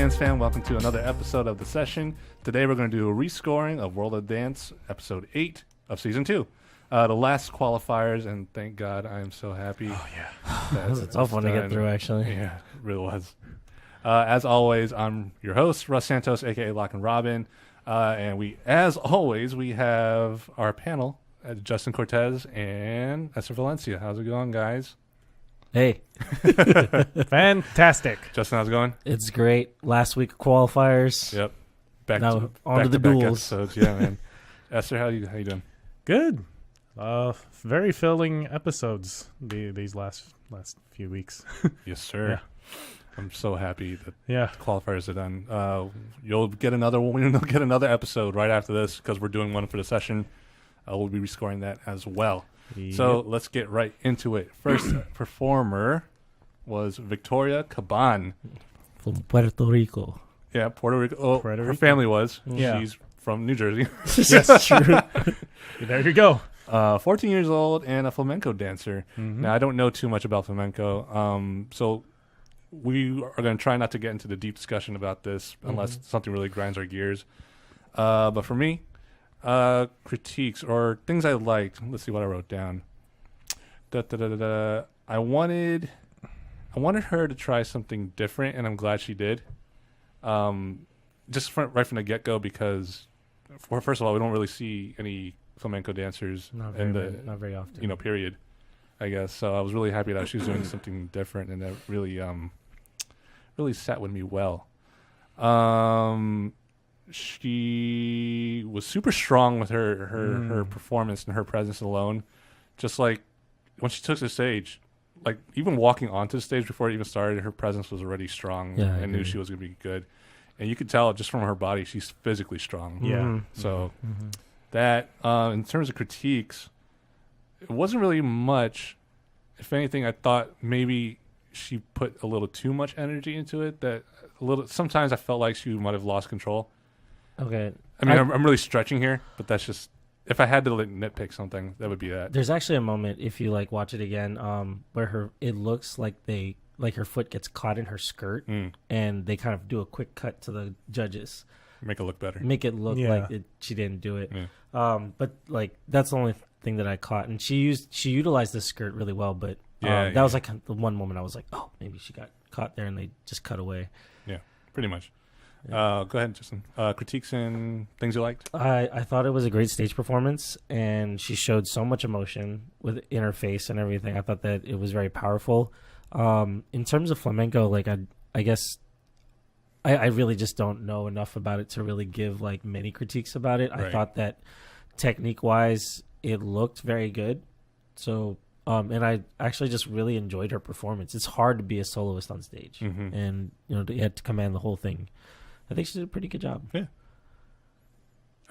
DanceFam? Welcome to another episode of The Session. Today we're going to do a rescoring of World of Dance, episode 8 of season 2. The last qualifiers, and thank God I am so happy. Oh, yeah. That was a tough one to get through, actually. Yeah, it really was. As always, I'm your host, Russ Santos, a.k.a. Lock and Robin. And as always, we have our panel, Justin Cortez and Eser Valencia. How's it going, guys? Hey. Fantastic. Justin, how's it going? It's great. Last week qualifiers. Yep. Back Now to on to the back-to-back duels. episodes. Yeah, man. Eser, how you doing? Good. Very filling episodes these last few weeks. Yes, sir. Yeah. I'm so happy that Yeah. qualifiers are done. You'll get another one. You'll get another episode right after this because we're doing one for the session. We'll be rescoring that as well. So let's get right into it. First performer was Victoria Caban. From Puerto Rico. Yeah, Puerto Rico. Oh, Puerto her Rico. family was. Yeah. She's from New Jersey. Yes, true. There you go. 14 years old and a flamenco dancer. Mhm. Now, I don't know too much about flamenco. So we are going to try not to get into the deep discussion about this unless something really grinds our gears. But for me, critiques or things I liked. Let's see what I wrote down. I wanted her to try something different, and I'm glad she did. Just right from the get-go, because first of all, we don't really see any flamenco dancers Not in very often. period, I guess. So I was really happy that she was doing something different, and that really sat with me well. She was super strong with her performance and her presence alone. Just like when she took the stage, like even walking onto the stage before it even started, her presence was already strong. Yeah, I and knew agree. she was going to be good. And you could tell just from her body, she's physically strong. Yeah. So that, in terms of critiques, it wasn't really much. If anything, I thought maybe she put a little too much energy into it. Sometimes I felt like she might have lost control. Okay. I mean, I'm really stretching here, but that's just, if I had to nitpick something, that would be that. There's actually a moment, if you watch it again, where it looks like her foot gets caught in her skirt, and they kind of do a quick cut to the judges, Make it look better. make it look Yeah. like she didn't do it. Yeah. But that's the only thing that I caught, and she utilized the skirt really well. But Yeah, that was the one moment I was like, oh, maybe she got caught there, and they just cut away. Yeah, pretty much. Yeah. Go ahead, Justin. Critiques and things you liked? I thought it was a great stage performance, and she showed so much emotion in her face and everything. I thought that it was very powerful. In terms of flamenco, I guess I really just don't know enough about it to really give many critiques about it. Right. I thought that technique-wise, it looked very good. So, and I actually just really enjoyed her performance. It's hard to be a soloist on stage, and you had to command the whole thing. I think she did a pretty good job. Yeah.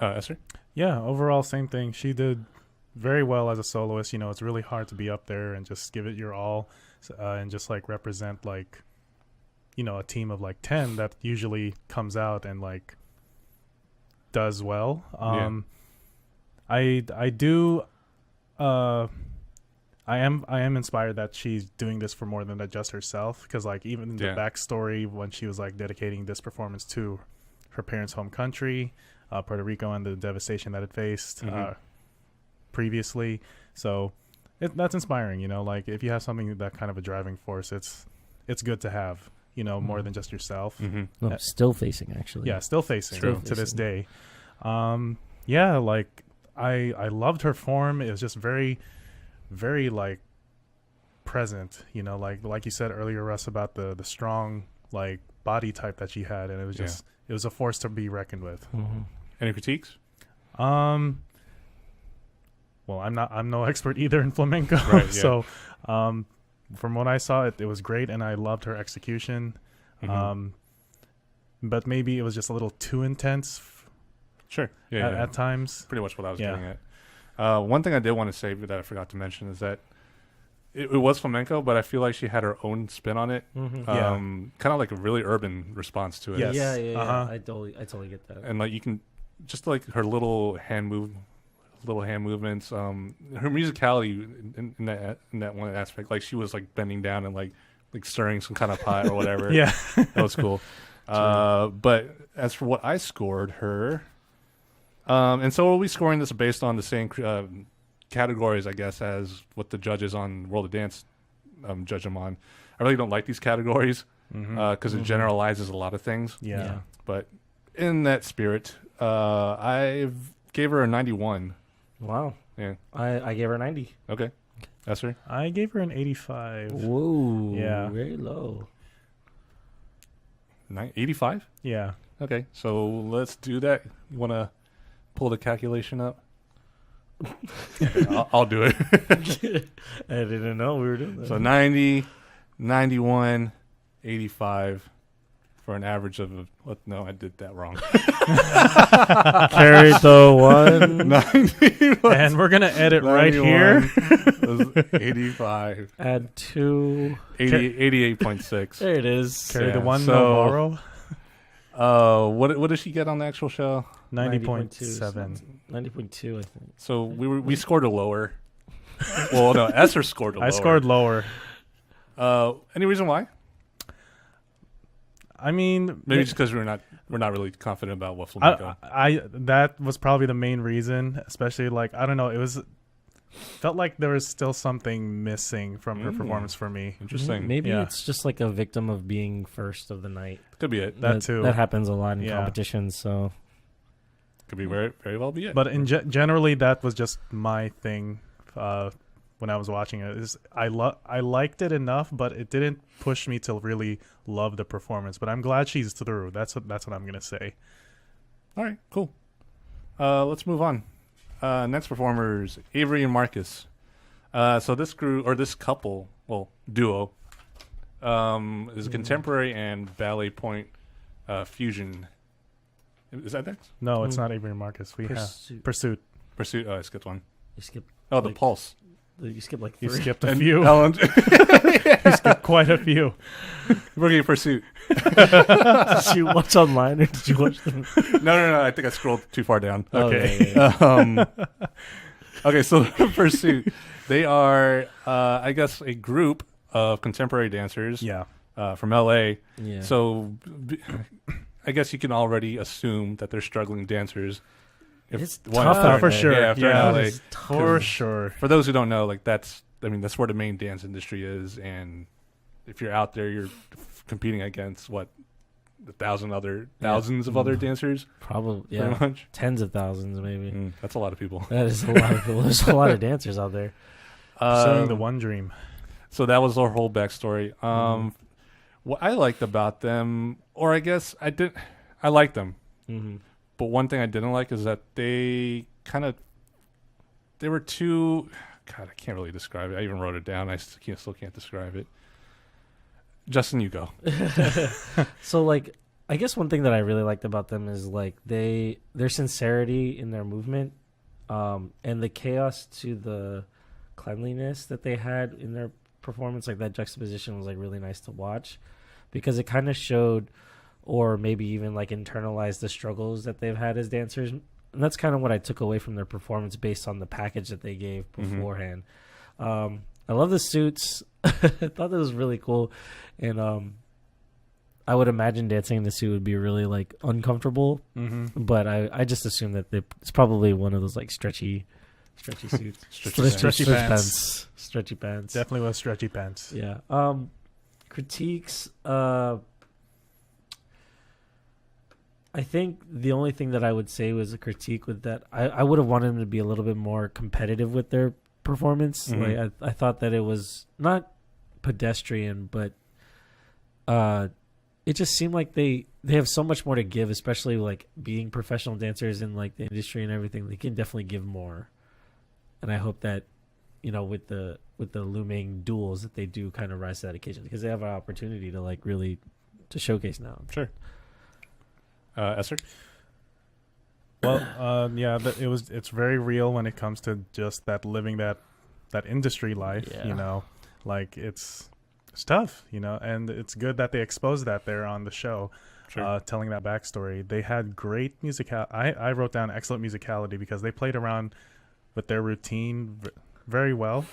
Esther? Yeah, overall, same thing. She did very well as a soloist. It's really hard to be up there and just give it your all, and just represent a team of 10 that usually comes out and does well. I am inspired that she's doing this for more than just herself, because even the backstory when she was dedicating this performance to her parents' home country, Puerto Rico, and the devastation that it faced previously. So that's inspiring. If you have something that kind of a driving force, it's good to have. More than just yourself. No, still facing, actually. Yeah, still facing Still to this facing. day. I loved her form. It was just very, very present. Like you said earlier, Russ, about the strong body type that she had, and it was just it was a force to be reckoned with. Any critiques? Well, I'm no expert either in flamenco, Right, yeah. so from what I saw, it was great, and I loved her execution. But maybe it was just a little too intense. Sure. At times. Pretty much what I was Yeah. getting at. One thing I did want to say that I forgot to mention is that it was flamenco, but I feel like she had her own spin on it. Kind of like a really urban response to it. Yes. Yeah. Uh-huh. I totally get that. And you can just her little hand movements. Her musicality in that one aspect, she was bending down and like stirring some kind of pot or whatever. Yeah. That was cool. But as for what I scored her, and so we'll be scoring this based on the same categories, I guess, as what the judges on World of Dance judge them on. I really don't like these categories because it generalizes a lot of things. Yeah. But in that spirit, I gave her a 91. Wow. Yeah. I gave her 90. Okay. Eser? I gave her an 85. Whoa. Yeah. Very low. 85? Yeah. Okay. So let's do that. You want to pull the calculation up? I'll do it. I didn't know we were doing that. So 90, 91, 85 for an average of no, I did that wrong. Carried the one. 90 And we're going to edit right here. Was 85. Add 2. 88.6. There it is. Carry the Yeah, one, so- no borrow. What did she get on the actual show? 90.7. 90.2, I think. So we scored a lower. Well, no, Eser scored a lower. I scored lower. Any reason why? I mean, Maybe just because we're not really confident about what flamenco. I that was probably the main reason, especially like I don't know, felt like there was still something missing from her performance for me. Interesting. Maybe Yeah. it's just like a victim of being first of the night. Could be it. That too. That happens a lot in Yeah. competitions. So Could be very very well be it. But generally, that was just my thing when I was watching it. I liked it enough, but it didn't push me to really love the performance. But I'm glad she's through. That's what I'm gonna say. All right, cool. Let's move on. Next performers, Avery and Marcus. So this couple, duo, is contemporary and ballet point fusion. Is that next? No, it's not Avery Marcus. We Pursuit. have Pursuit. Pursuit. Oh, I skipped one. you skip. Oh, the Like- Pulse. You skip like 3. You skipped a And few. Ellen, You skipped quite a few. Rookie Pursuit. Did you watch online or did you watch them? No. I think I scrolled too far down. Okay. Okay, so Pursuit. They are, I guess, a group of contemporary dancers. Yeah. From LA. Yeah. So I guess you can already assume that they're struggling dancers. It's one- tough out for there. sure. Yeah, if they're Yeah. in LA. It's tough. For sure. For those who don't know, that's where the main dance industry is, and if you're out there, you're competing against thousands of other dancers. Probably, Pretty yeah. much. Tens of thousands, maybe. That's a lot of people. That is a lot of people. There's a lot of dancers out there. Pursuing the one dream. So that was our whole backstory. What I liked about them, or I guess I liked them. Mm-hmm. But one thing I didn't like is that they were too. God, I can't really describe it. I even wrote it down. I still can't describe it. Justin, you go. So, like, I guess one thing that I really liked about them is like their sincerity in their movement, and the chaos to the cleanliness that they had in their performance. Like that juxtaposition was like really nice to watch, because it kind of showed, or maybe even like internalized the struggles that they've had as dancers. And that's kind of what I took away from their performance based on the package that they gave beforehand. I love the suits. I thought that was really cool. And I would imagine dancing in the suit would be really like uncomfortable. Mm-hmm. But I just assume that it's probably one of those like stretchy suits. Stretchy pants. Stretchy pants. Definitely with stretchy pants. Yeah. Critiques. I think the only thing that I would say was a critique with that. I would have wanted them to be a little bit more competitive with their performance. Mhm. Like I thought that it was not pedestrian, but it just seemed like they have so much more to give, especially like being professional dancers in like the industry and everything. They can definitely give more, and I hope that with the looming duels that they do kind of rise to that occasion, because they have an opportunity to like really to showcase now. Sure. Eser? Well, yeah, it's very real when it comes to just that living that industry life. Yeah. Like it's tough, and it's good that they exposed that there on the show. Sure. Telling that backstory. They had great I wrote down excellent musicality because they played around with their routine very well.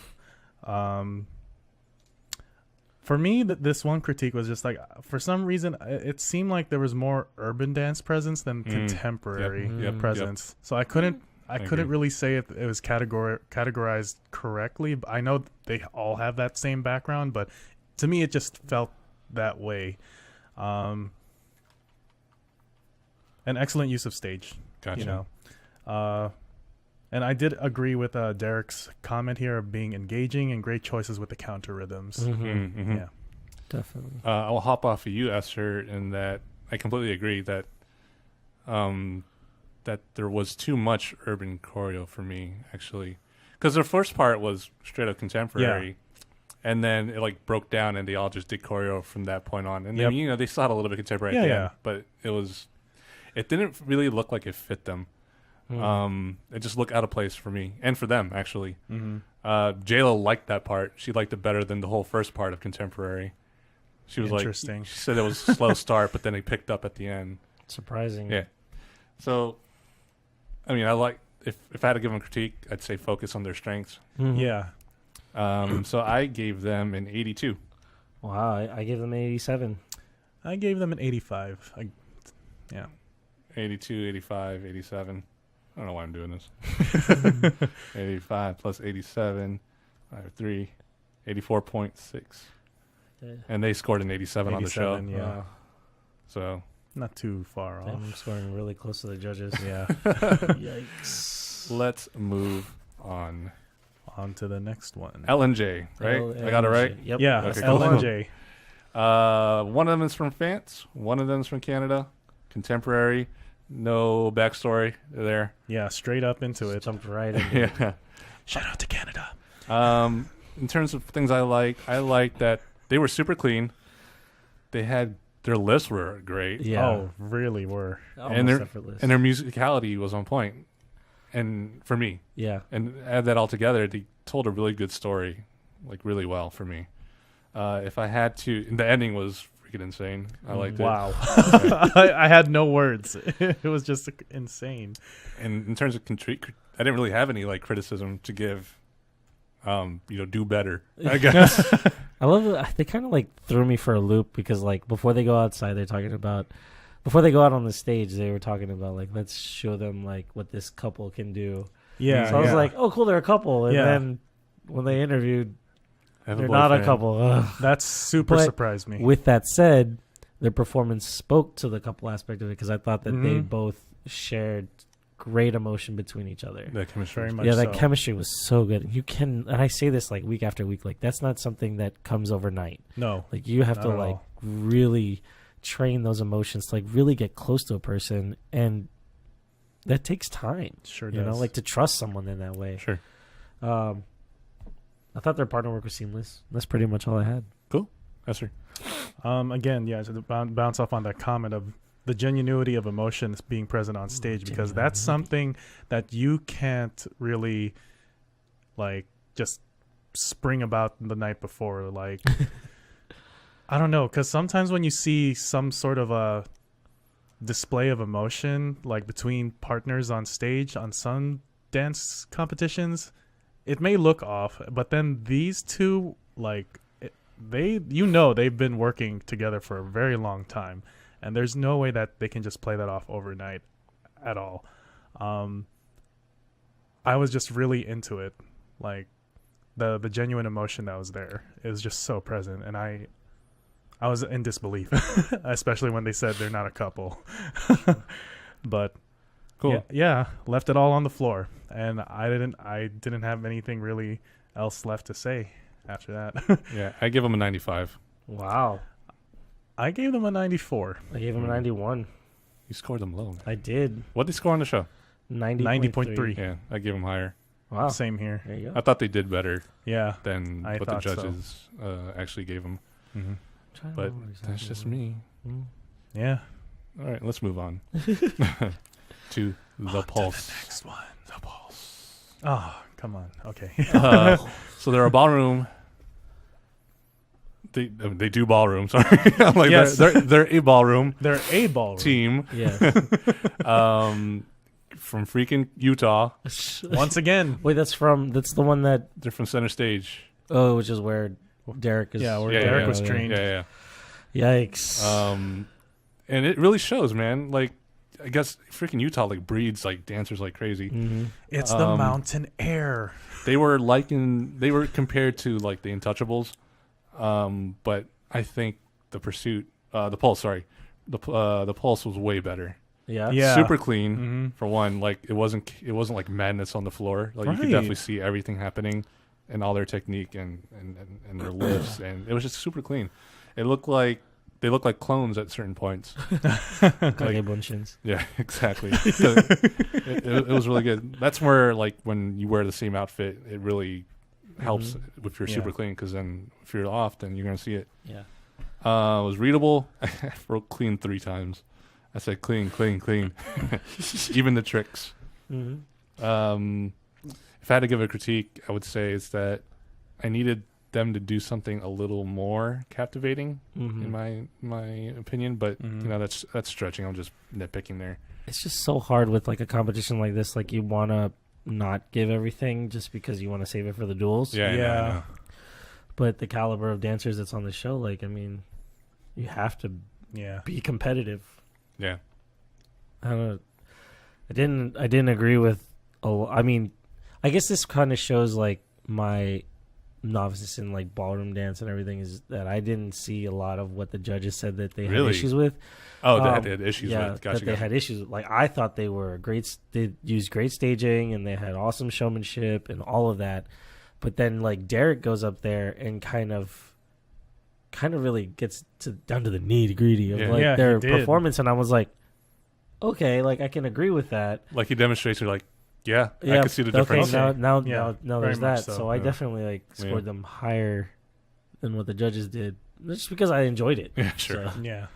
For me, this one critique was just like, for some reason, it seemed like there was more urban dance presence than contemporary presence. So I couldn't really say if it was categorized correctly. But I know they all have that same background, but to me, it just felt that way. An excellent use of stage. Gotcha. You know, and I did agree with Derek's comment here of being engaging and great choices with the counter rhythms. Yeah, Definitely. I'll hop off of you, Eser, in that I completely agree that that there was too much urban choreo for me, actually, because the first part was straight up contemporary. And then it like broke down, and they all just did choreo from that point on. And then they still had a little bit of contemporary, at the end, but it didn't really look like it fit them. It just looked out of place for me and for them, actually. J-Lo liked that part. She liked it better than the whole first part of contemporary. She was like, she said it was a slow start, but then it picked up at the end. Surprising. Yeah. So, I mean, I like if I had to give them critique, I'd say focus on their strengths. Yeah. So I gave them an 82. Wow, I gave them an 87. I gave them an 85. 82, 85, 87. I don't know why I'm doing this. 85 plus 87, 3, 84.6. And they scored an 87 on the show. Yeah. Wow. So not too far off. I'm scoring really close to the judges. Yeah. Yikes. let's move on. On to the next one. LNJ, right? I got it right? Yep. Yeah, Okay, LNJ. One of them is from France. One of them is from Canada. Contemporary. No backstory there. Yeah, straight up into it. Jumped right in. Yeah. Shout out to Canada. In terms of things I like that they were super clean. They had their lifts were great. Yeah. Oh, really were. And their musicality was on point. And for me. Yeah. And add that all together, they told a really good story, like really well for me. If I had to, and the ending was freaking insane. I liked it. Wow. I had no words. It was just insane. And in terms of I didn't really have any like criticism to give. Do better, I guess. I love it. They kind of like threw me for a loop because like before they go outside, before they go out on the stage, they were talking about like, let's show them like what this couple can do. Yeah. So I was like, oh, cool, they're a couple. And then when they interviewed, they're not a couple. That super surprised me. With that said, their performance spoke to the couple aspect of it because I thought that they both shared great emotion between each other. That chemistry, very much. Yeah, that chemistry was so good. And I say this like week after week, like that's not something that comes overnight. No, like you have to like really train those emotions to like really get close to a person, and that takes time. Sure does. You know, like to trust someone in that way. Sure. I thought their partner work was seamless. That's pretty much all I had. Cool. Yes, sir. Again, yeah, to bounce off on that comment of the genuinity of emotions being present on stage, because that's something that you can't really like just spring about the night before. Like, I don't know, because sometimes when you see some sort of a display of emotion, like between partners on stage on some dance competitions, it may look off, but then these two, like, they've been working together for a very long time. And there's no way that they can just play that off overnight at all. I was just really into it. Like the genuine emotion that was there is just so present. And I was in disbelief, especially when they said they're not a couple. But cool. Yeah, left it all on the floor. And I didn't have anything really else left to say after that. Yeah, I give them a 95. Wow. I gave them a 94. I gave them a 91. You scored them low. I did. What did they score on the show? 90.3. Yeah, I gave them higher. Wow. Same here. There you go. I thought they did better. Yeah. Than what the judges actually gave them. Mm-hmm. But that's just me. Yeah. All right, let's move on to the pulse. To the next one. The pulse. Oh, come on. Okay. So they're a ballroom. They do ballroom. Sorry, I'm like, yes. they're a ballroom. They're a ballroom team. Yeah. From freaking Utah. Once again. Wait, that's the one that They're from Center Stage. Oh, which is where Derek is. Yeah, where Derek was yeah, trained. Yeah, Yikes. and it really shows, man. Like, I guess freaking Utah like breeds like dancers like crazy. Mm-hmm. It's the mountain air. They were compared to like the Untouchables, but I think the Pulse was way better. Yeah. Super clean for one. Like it wasn't like madness on the floor. Like you could definitely see everything happening and all their technique and their lifts, and it was just super clean. They looked like clones at certain points. Yeah, exactly. it was really good. That's where like when you wear the same outfit, it really helps if you're super clean, because then if you're off, then you're gonna see it. Yeah. It was readable. I wrote clean 3 times. I said clean. Even the tricks. If I had to give a critique, I would say is that I needed them to do something a little more captivating, in my opinion. But you know, that's stretching. I'm just nitpicking there. It's just so hard with like a competition like this. Like you want to not give everything just because you want to save it for the duels. Yeah. I know. But the caliber of dancers that's on the show, like, I mean, you have to be competitive. Yeah. I don't know. I didn't agree with. I mean, I guess this kind of shows like my novices in like ballroom dance and everything, is that I didn't see a lot of what the judges said that they had issues with. Oh, they had issues with. Gotcha, they had issues with. Like, I thought they were great. They used great staging and they had awesome showmanship and all of that. But then like Derek goes up there and kind of really gets down to the nitty-gritty of their performance, and I was like, okay, like I can agree with that. Like he demonstrates, you're like, I can see the difference. Now there's that. So I Yeah. definitely like scored them higher than what the judges did, just because I enjoyed it. Yeah, sure. So. Yeah.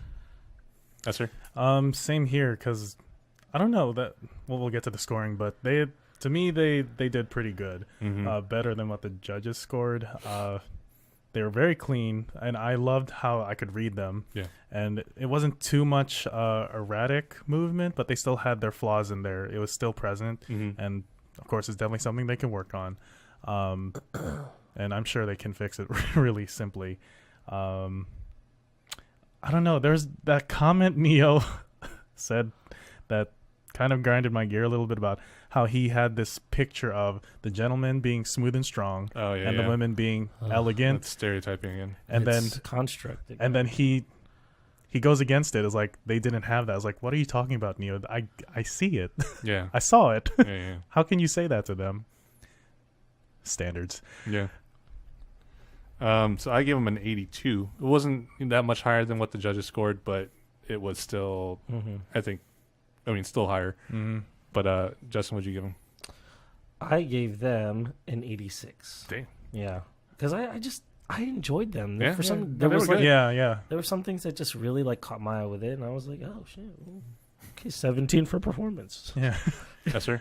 That's her. Same here, because I don't know that. Well, we'll get to the scoring, but they did pretty good, better than what the judges scored. They were very clean, and I loved how I could read them. Yeah. And it wasn't too much erratic movement, but they still had their flaws in there. It was still present, and of course, it's definitely something they can work on. And I'm sure they can fix it really simply. I don't know. There's that comment Neo said that kind of grinded my gear a little bit about how he had this picture of the gentleman being smooth and strong, and the women being elegant. That's stereotyping again. And it's then constructed. And then he goes against it. It's like they didn't have that. I was like, what are you talking about, Neo? I see it. Yeah. I saw it. Yeah. How can you say that to them? Standards. Yeah. So I gave him an 82. It wasn't that much higher than what the judges scored, but it was still, still higher. But Justin, what'd you give him? I gave them an 86. Damn. Yeah, because I enjoyed them. Yeah, For some, they there was were like, good. There were some things that just really like caught my eye with it, and I was like, oh shit, okay, 17 for performance. Yeah. Yes, sir.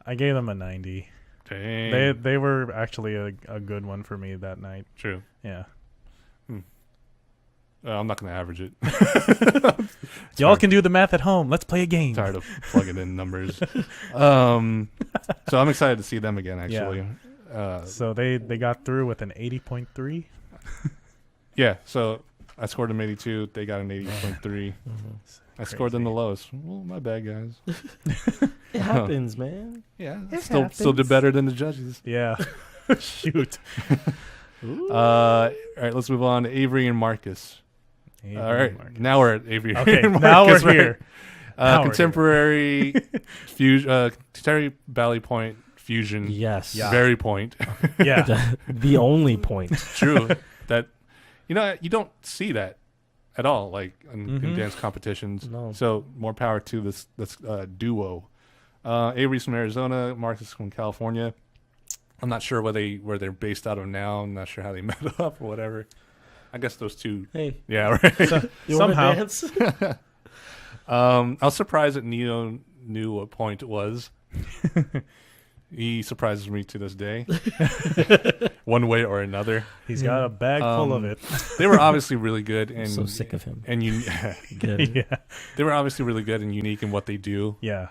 I gave them a 90. Dang. They were actually a good one for me that night. True. Yeah. I'm not going to average it. Y'all can do the math at home. Let's play a game. Tired of plugging in numbers. So I'm excited to see them again, actually. Yeah. So they got through with an 80.3. Yeah. So I scored them 82. They got an 80.3. I scored them the lowest. Well, my bad, guys. It happens, man. Yeah. Still did better than the judges. Yeah. Shoot. All right. Let's move on to Avery and Marcus. All right. Marcus. Now we're at Avery. Okay. and Marcus, Now we're right? here. Contemporary fusion, Terry Valley Point fusion. Yes. Yeah. Very point. Yeah. The only point. True. That you don't see that at all, like in dance competitions. No. So more power to this duo. Avery's from Arizona, Marcus from California. I'm not sure where they're based out of now. I'm not sure how they met up or whatever. I guess those two. Hey. Yeah, right. You Somehow. want to dance? I was surprised that Neo knew what point it was. He surprises me to this day, one way or another. He's got a bag full of it. They were obviously really good, and I'm so sick of him. And Good. Yeah. they were obviously really good and unique in what they do. Yeah.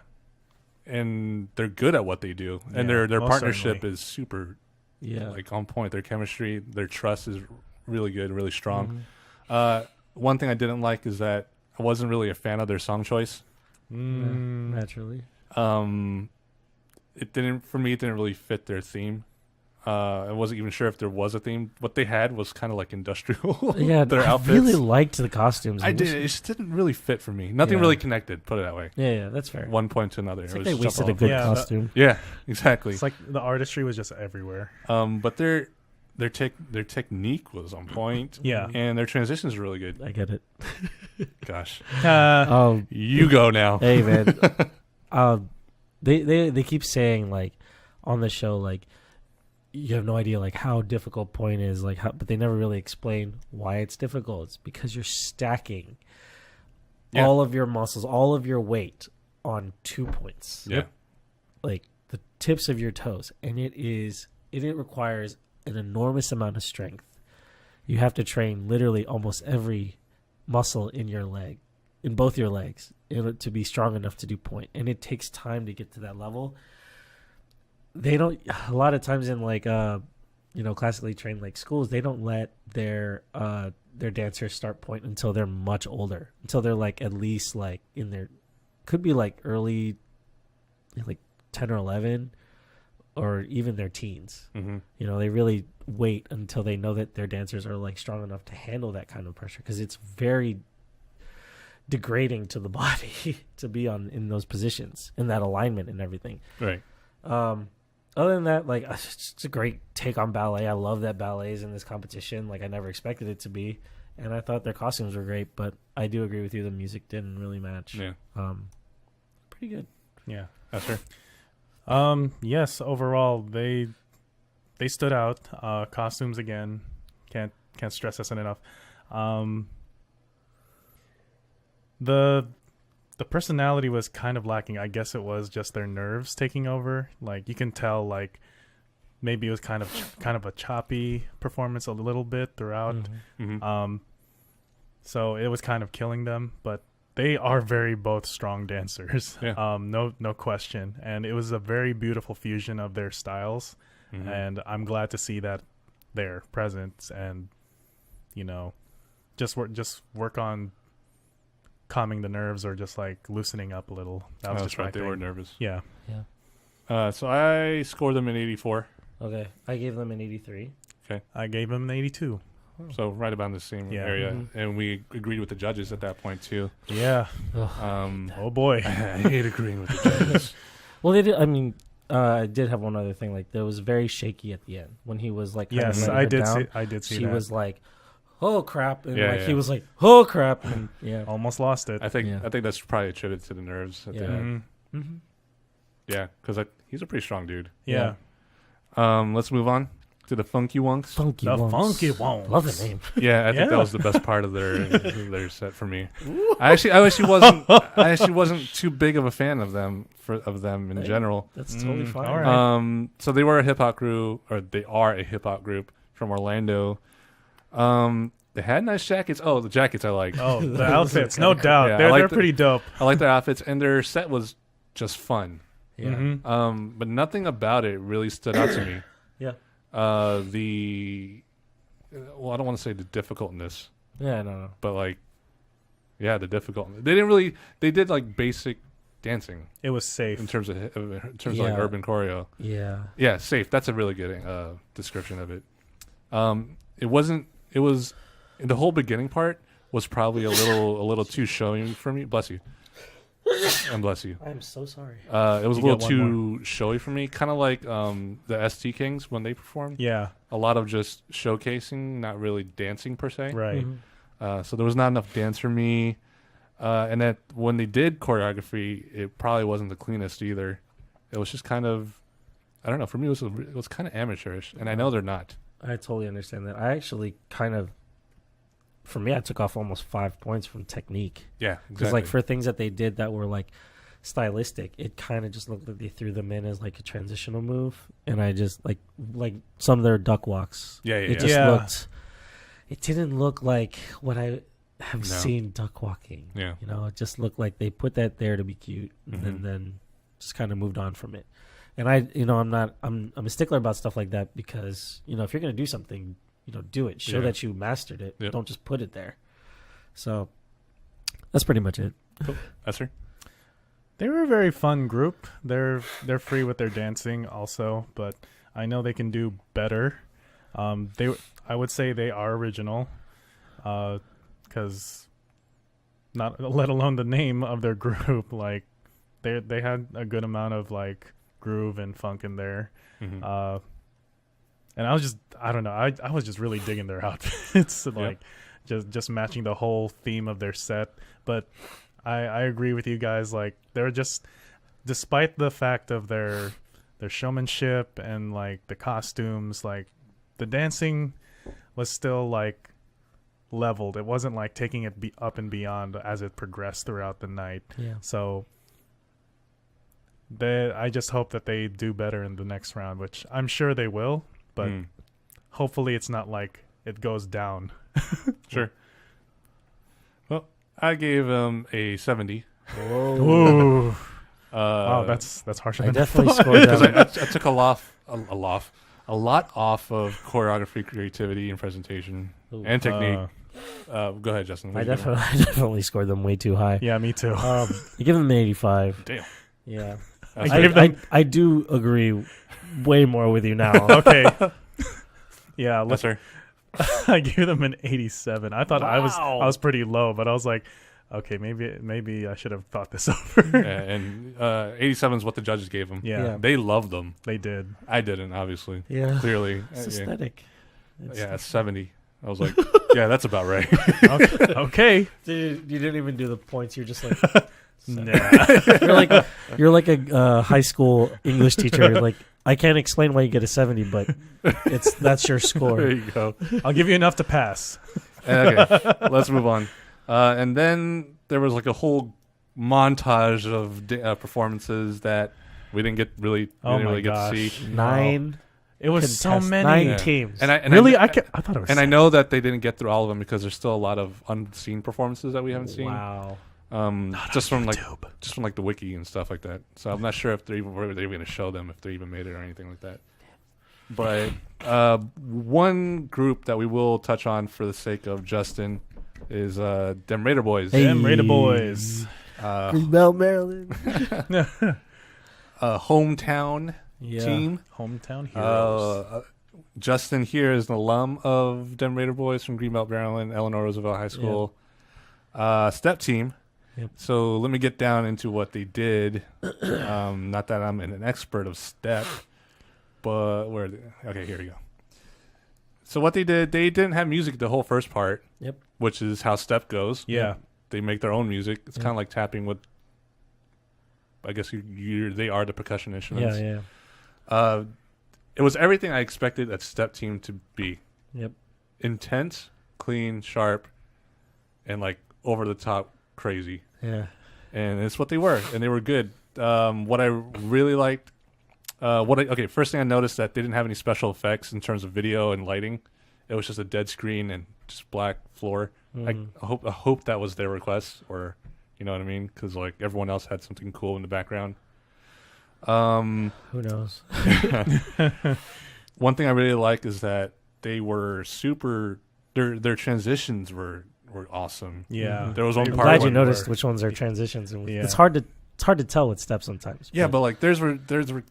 And they're good at what they do, and Yeah, their most partnership certainly. is super, Yeah. like on point. Their chemistry, their trust is really good, really strong. One thing I didn't like is that I wasn't really a fan of their song choice. Naturally. It didn't really fit their theme. I wasn't even sure if there was a theme. What they had was kind of like industrial. Yeah, their I outfits. really liked the costumes. I did. It just didn't really fit for me. Nothing really connected. Put it that way. Yeah, that's fair. One point to another. It's like they wasted a good costume. Yeah, exactly. It's like the artistry was just everywhere. But their technique was on point. Yeah, and their transitions are really good. I get it. Gosh. You go now. Hey man. They keep saying like on the show like you have no idea like how difficult point is like how, but they never really explain why it's difficult. It's because you're stacking all of your muscles, all of your weight on 2 points. Yeah. Like the tips of your toes, and it requires an enormous amount of strength. You have to train literally almost every muscle in your leg, in both your legs, to be strong enough to do point. And it takes time to get to that level. They don't, a lot of times in like, classically trained like schools, they don't let their dancers start point until they're much older, until they're like at least like in their, could be like early, like 10 or 11, or even their teens. Mm-hmm. They really wait until they know that their dancers are like strong enough to handle that kind of pressure, because it's very degrading to the body to be in those positions, in that alignment and everything. Right. Other than that, like, it's a great take on ballet. I love that ballet's in this competition. Like, I never expected it to be, and I thought their costumes were great. But I do agree with you; the music didn't really match. Yeah. Pretty good. Yeah. That's fair. Yes, overall they stood out. Costumes again, can't stress this enough. The personality was kind of lacking. I guess it was just their nerves taking over. Like you can tell, like maybe it was kind of a choppy performance a little bit throughout. Mm-hmm. So it was kind of killing them, but they are both strong dancers. Yeah. No question. And it was a very beautiful fusion of their styles. Mm-hmm. And I'm glad to see that they're present and, just work on calming the nerves or just like loosening up a little. That was just right. They were nervous. Yeah. Yeah. So I scored them in 84. Okay. I gave them an 83. Okay. I gave them an 82. So right about the same area, and we agreed with the judges at that point too. Yeah. Oh boy, I hate agreeing with the judges. Well, they did. I mean, I did have one other thing. Like, there was very shaky at the end when he was like. Yes, I did see. She was like, "Oh crap!" And he was like, "Oh crap!" And almost lost it. I think that's probably attributed to the nerves at the end. Mm-hmm. Yeah, because he's a pretty strong dude. Yeah. Let's move on to the Funkywunks. Funkywunks. Love the name. Yeah, I think that was the best part of their set for me. I actually wasn't too big of a fan of them in general. That's totally fine. All right. So they were a hip hop group, or they are a hip hop group from Orlando. They had nice jackets. Oh, the jackets I like. Oh, the outfits, no doubt. Yeah, they're pretty dope. I like their outfits, and their set was just fun. Yeah. Mm-hmm. But nothing about it really stood out to me. Yeah. I don't want to say the difficultness. Yeah, no. But the difficult. They did like basic dancing. It was safe in terms of like urban choreo. Yeah. Yeah, safe. That's a really good description of it. It was the whole beginning part was probably a little too showy for me. Bless you. And bless you. I'm so sorry. It was a little too showy for me, kind of like the ST Kings when they performed. Yeah, a lot of just showcasing, not really dancing per se. Right. Mm-hmm. So there was not enough dance for me, and that when they did choreography, it probably wasn't the cleanest either. It was just kind of, I don't know. For me, it was kind of amateurish, and I know they're not. I totally understand that. I actually for me, I took off almost 5 points from technique. Yeah, exactly. Because like for things that they did that were like stylistic, it kind of just looked like they threw them in as like a transitional move, and I just like some of their duck walks. It just looked. It didn't look like what I have seen duck walking. Yeah, it just looked like they put that there to be cute, and then just kind of moved on from it. And I'm a stickler about stuff like that because if you're gonna do something, do it. Show that you mastered it. Yep. Don't just put it there. So that's pretty much it. Cool. Eser? They were a very fun group. They're free with their dancing also, but I know they can do better. I would say they are original, because not let alone the name of their group. Like they had a good amount of like groove and funk in there. Mm-hmm. And I don't know. I was just really digging their outfits, like just matching the whole theme of their set. But I agree with you guys. Like they're just, despite the fact of their showmanship and like the costumes, like the dancing was still like leveled. It wasn't like taking it up and beyond as it progressed throughout the night. Yeah. So I just hope that they do better in the next round, which I'm sure they will. But hopefully it's not like it goes down. Sure. Well, I gave him a 70. Whoa. Wow, that's harsher I than definitely I thought. scored Because them. I took a lot off of choreography, creativity, and presentation and technique. Go ahead, Justin. I definitely scored them way too high. Yeah, me too. I give them an 85. Damn. Yeah. I I do agree way more with you now. Okay. Yeah, Yes, sir. I gave them an 87. I thought I Wow. was pretty low, but I was like, okay, maybe I should have thought this over. Yeah, and 87 is what the judges gave him. Yeah, They loved them. they did. I didn't, obviously. Yeah. Clearly. It's Yeah. aesthetic. Yeah, 70. I was like, yeah, that's about right. Okay. Dude, you didn't even do the points. You're just like, Nah. you're like a high school English teacher. You're like, I can't explain why you get a 70, but that's your There score. you go. I'll give you enough to pass. Okay, let's move on. And then there was like a whole montage of performances that we didn't get really, Oh my really get gosh. to see. 9. It was so contests, many. 9 Yeah. teams. And I Really? I I thought it was. and I know that they didn't get through all of them because there's still a lot of unseen performances that we haven't seen. Wow. Just from like the wiki and stuff like that. So I'm not sure if they're even going to show them, if they even made it or anything like that. But one group that we will touch on for the sake of Justin is Dem Raider Boyz. Hey. Dem Raider Boyz. Greenbelt, Maryland. Hometown team. Hometown heroes. Justin here is an alum of Dem Raider Boyz from Greenbelt, Maryland, Eleanor Roosevelt High School. Step team. Yep. So let me get down into what they did. Not that I'm an expert of step, but okay, here we go. So what they did, they didn't have music the whole first part. Yep. Which is how step goes. Yeah. They make their own music. It's kind of like tapping with, I guess they are the percussion instruments. Yeah. It was everything I expected a step team to be. Yep. Intense, clean, sharp, and like over the top crazy. Yeah. And it's what they were, and they were good. What I really liked, first thing I noticed that they didn't have any special effects in terms of video and lighting. It was just a dead screen and just black floor. I hope that was their request, or you know what I mean, because like everyone else had something cool in the background. Who knows? One thing I really like is that they were their transitions were awesome. Yeah. There was one I'm part glad you when- noticed which ones are transitions. And Yeah. It's hard to tell with steps sometimes. Yeah, but like theirs were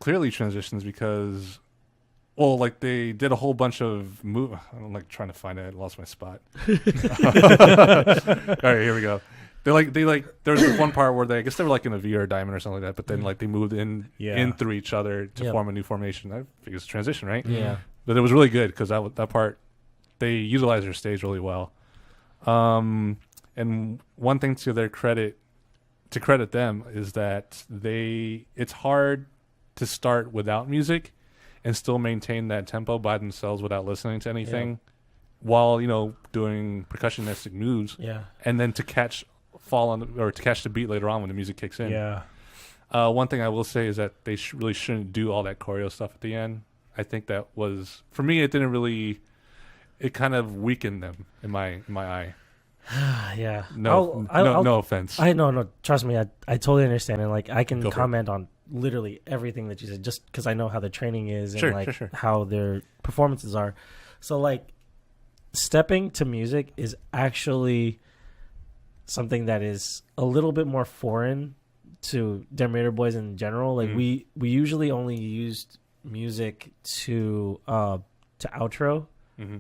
clearly transitions because, well, like they did a whole bunch of I'm like trying to find it. I lost my spot. All right, here we go. They there was this one part where I guess they were like in a V or a diamond or something like that, but then like they moved in through each other to form a new formation. I think it's a transition, right? Yeah. But it was really good because that part they utilized their stage really well. And one thing to credit them is that it's hard to start without music and still maintain that tempo by themselves without listening to anything while, doing percussionistic moves. Yeah. And then to catch the beat later on when the music kicks in. Yeah. One thing I will say is that they really shouldn't do all that choreo stuff at the end. I think that was, for me, it kind of weakened them in my eye. Yeah. No offense. No, trust me, I totally understand, and like I can Go for comment on literally everything that you said just because I know how their training is and Sure. how their performances are. So like stepping to music is actually something that is a little bit more foreign to Dem Raider Boyz in general. Like we usually only used music to outro,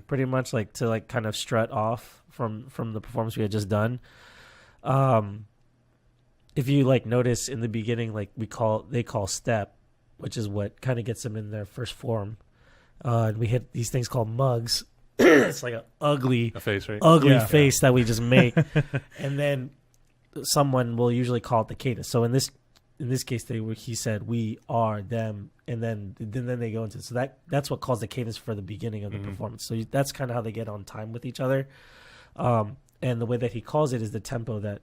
pretty much, like to like kind of strut off from the performance we had just done. If you like notice in the beginning, like they call step, which is what kind of gets them in their first form. And we hit these things called mugs. It's like a face, right? Ugly face that we just make, and then someone will usually call it the cadence. So in this case, he said we are them, and then they go into it. So that's what calls the cadence for the beginning of the performance. So that's kind of how they get on time with each other. And the way that he calls it is the tempo that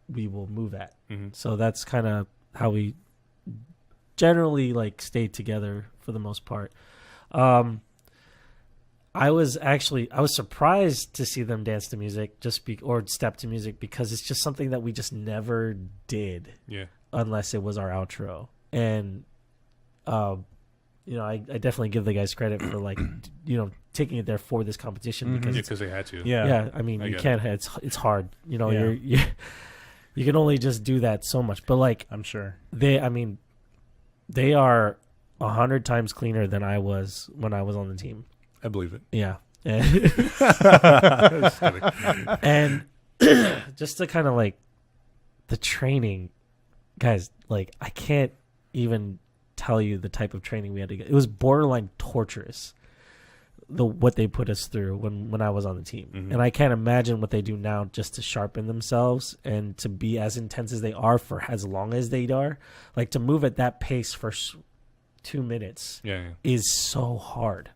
we will move at. So that's kind of how we generally like stay together for the most part. I was surprised to see them dance to music or step to music, because it's just something that we just never did. Yeah. Unless it was our outro. And I definitely give the guys credit for like taking it there for this competition, because they had to. Yeah. I mean, you can't. It's hard. You can only just do that so much. But like, I'm sure they are 100 times cleaner than I was when I was on the team. I believe it. Yeah. And just to kind of like the training, guys, like I can't even tell you the type of training we had to get. It was borderline torturous, what they put us through when I was on the team. And I can't imagine what they do now just to sharpen themselves and to be as intense as they are for as long as they are. Like to move at that pace for 2 minutes is so hard.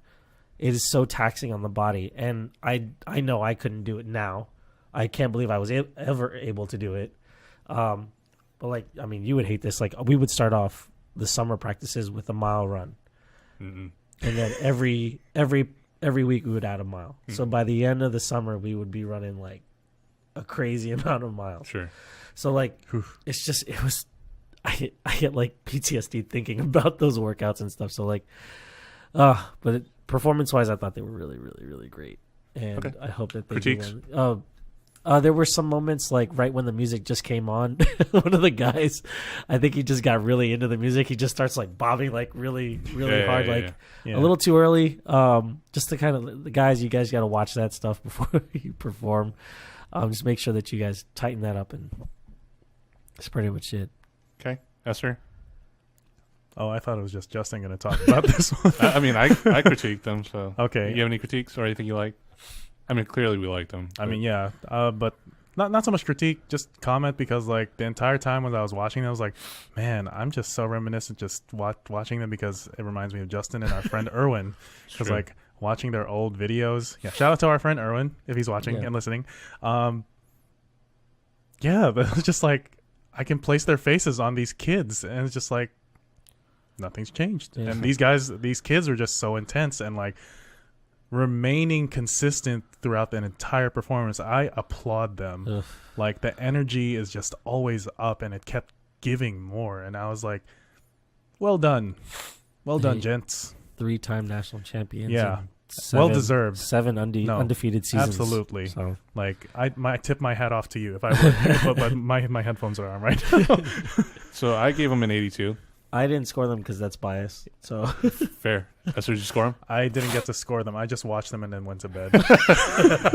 It is so taxing on the body. And I know I couldn't do it now. I can't believe I was ever able to do it. But like, I mean, you would hate this. Like we would start off the summer practices with a mile run. And then every week we would add a mile. So by the end of the summer, we would be running like a crazy amount of miles. Sure. So like, I get like PTSD thinking about those workouts and stuff. So like, but performance wise, I thought they were really, really, really great. And I hope that they critiques. There were some moments like right when the music just came on, one of the guys, I think he just got really into the music. He just starts like bobbing like really, really hard, a little too early. Just to kind of, the guys, you guys got to watch that stuff before you perform. Just make sure that you guys tighten that up, and that's pretty much it. Okay, Eser. Oh, I thought it was just Justin going to talk about this one. I mean, I critiqued them. So okay, you have any critiques or anything you like? I mean, clearly we liked them. I mean, yeah, but not so much critique, just comment, because like the entire time when I was watching, I was like, man, I'm just so reminiscent just watching them, because it reminds me of Justin and our friend Erwin, because like watching their old videos. Yeah, shout out to our friend Erwin if he's watching and listening. But it's just like I can place their faces on these kids, and it's just like nothing's changed. Yeah. And these kids are just so intense and like remaining consistent throughout the entire performance. I applaud them. Ugh. Like the energy is just always up, and it kept giving more. And I was like, well done, gents. 3-time national champions. Yeah, well deserved. 7 undefeated seasons. Absolutely. So. Like I tip my hat off to you if I would, but my headphones are on right now. So I gave them an 82. I didn't score them because that's bias. So fair. That's where you score them? I didn't get to score them. I just watched them and then went to bed.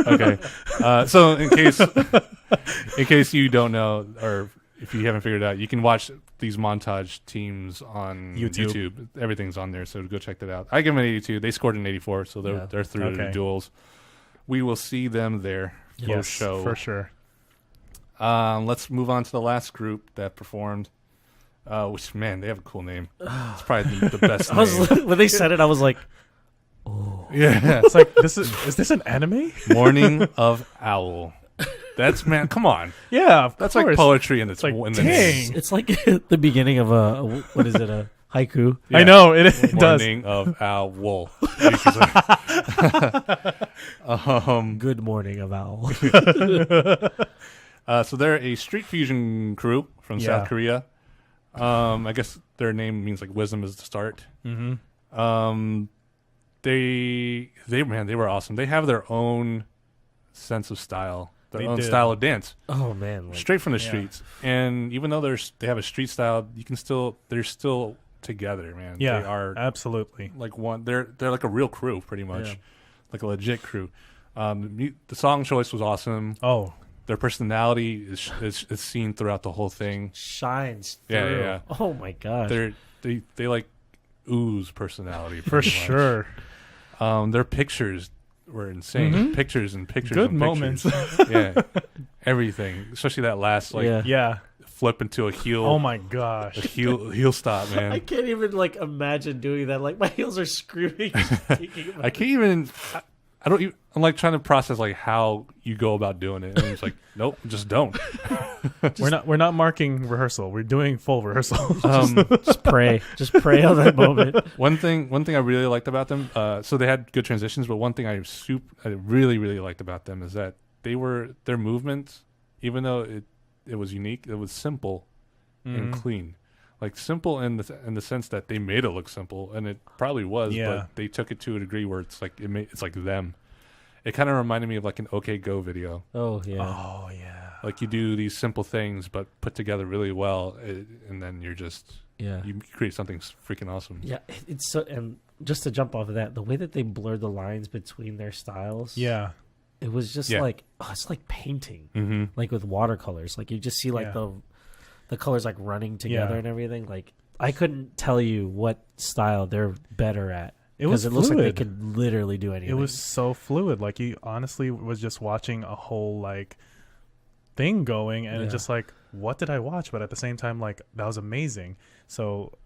Okay. So in case you don't know, or if you haven't figured it out, you can watch these montage teams on YouTube. Everything's on there, so go check that out. I give them an 82. They scored an 84, so they're through the duels. We will see them there for show. For sure. Let's move on to the last group that performed. Which, man, they have a cool name. It's probably the best name. When they said it, I was like, oh. Yeah. It's like, is this an anime? Morning of Owl. That's, man, come on. Yeah, that's like poetry in the name. It's like the beginning of a haiku. Yeah. I know, it does. Morning of Owl. Good morning of Owl. So they're a street fusion crew from South Korea. I guess their name means like wisdom is the start. they were awesome. They have their own sense of style, their own style of dance. Oh man, straight from the streets. And even though they have a street style, they're still together, man. Yeah, they are absolutely like one. They're like a real crew, pretty much, like a legit crew. The song choice was awesome. Oh, their personality is seen throughout the whole thing. Shines through. Yeah. Oh my gosh. They like ooze personality for sure. Their pictures were insane. Mm-hmm. Pictures and pictures. Good and moments. Yeah, everything. Especially that last flip into a heel. Oh my gosh. A heel stop, man. I can't even like imagine doing that. Like my heels are screaming. I can't even. I don't even. I'm like trying to process like how you go about doing it. And it's like, nope, just don't. We're not marking rehearsal. We're doing full rehearsal. Just pray on that moment. One thing I really liked about them. So they had good transitions, but one thing I really really liked about them is that their movements, even though it was unique, it was simple and clean. Like simple in the sense that they made it look simple, and it probably was, but they took it to a degree where it's like it's like them. It kind of reminded me of like an OK Go video. Oh yeah. Oh yeah. Like you do these simple things, but put together really well, and then you're just you create something freaking awesome. Yeah, it's so. And just to jump off of that, the way that they blurred the lines between their styles. Yeah. It was just like it's like painting, like with watercolors. Like you just see like the colors like running together and everything. Like I couldn't tell you what style they're better at. Because it looks like they could literally do anything. It was so fluid. Like you honestly was just watching a whole like thing going, and it's just like, what did I watch? But at the same time, like that was amazing. So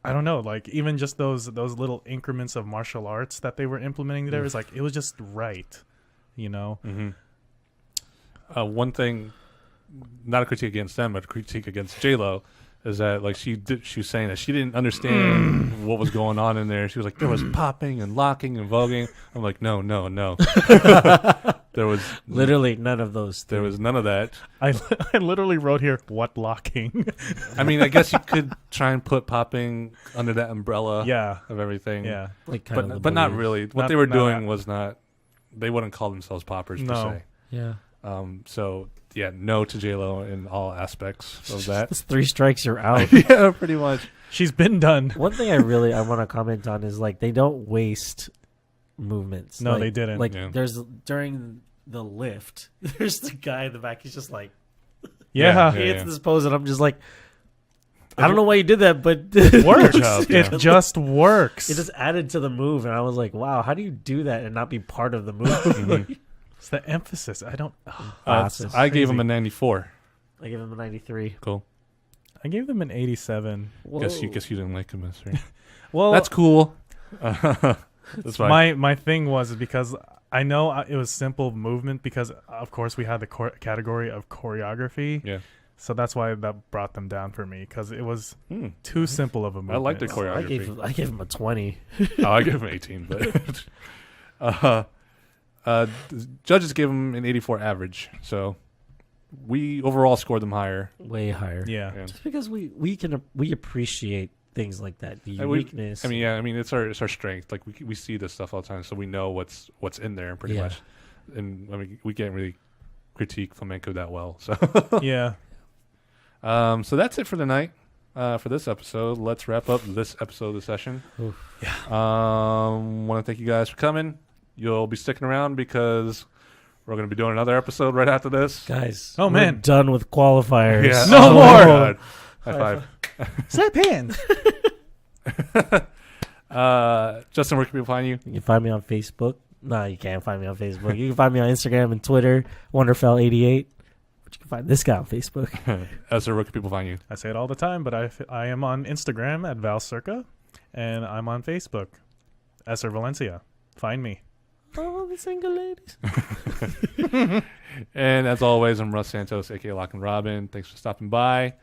I don't know, like even just those little increments of martial arts that they were implementing there is like it was just right, you know. One thing, not a critique against them, but a critique against J-Lo, is that like she was saying that she didn't understand what was going on in there. She was like, there was popping and locking and voguing. I'm like, no. There was literally none of those things. There was none of that. I literally wrote here, what locking? I mean, I guess you could try and put popping under that umbrella of everything. Yeah. Like but not really. What they were doing was not, they wouldn't call themselves poppers per se. Yeah. So yeah, no to J-Lo in all aspects of that. It's 3 strikes, you're out. Yeah, pretty much. She's been done. One thing I want to comment on is like they don't waste movements. No, like, they didn't. Like there's during the lift, there's the guy in the back. He's just like, he hits this pose, and I'm just like, I don't know why you did that, but it works. It just works. It just added to the move, and I was like, wow, how do you do that and not be part of the move? It's the emphasis. I don't. I gave him a 94. I gave him a 93. Cool. I gave them an 87. Guess you didn't like him, right? Well, that's cool. That's fine. My thing was because I know it was simple movement because of course we had the category of choreography. Yeah. So that's why that brought them down for me because it was too simple of a movement. I liked the choreography. I gave him a 20. I gave him 18, but judges gave him an 84 average. So we overall scored them higher. Way higher. Yeah. Just because we appreciate things like that, the uniqueness. I mean, it's our strength. Like we see this stuff all the time, so we know what's in there pretty much. And I mean, we can't really critique flamenco that well. So yeah. So that's it for the night. For this episode, let's wrap up this episode of the session. Oof. Yeah. Want to thank you guys for coming. You'll be sticking around because we're going to be doing another episode right after this. Guys, we're done with qualifiers. Yeah. No more. God. High five. Slap hands. Justin, where can people find you? You can find me on Facebook. No, you can't find me on Facebook. You can find me on Instagram and Twitter, Wonderfell88. But you can find this guy on Facebook. Eser, where can people find you? I say it all the time, but I am on Instagram at ValCirca, and I'm on Facebook, Eser Valencia. Find me. Oh, the single ladies. And as always, I'm Russ Santos, a.k.a. Lock and Robin. Thanks for stopping by.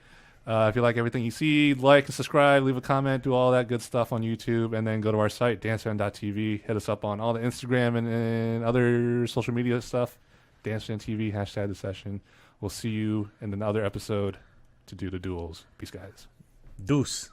If you like everything you see, like and subscribe, leave a comment, do all that good stuff on YouTube, and then go to our site, dancefamtv. Hit us up on all the Instagram and other social media stuff. DanceFamtv, hashtag the session. We'll see you in another episode to do the duels. Peace, guys. Deuce.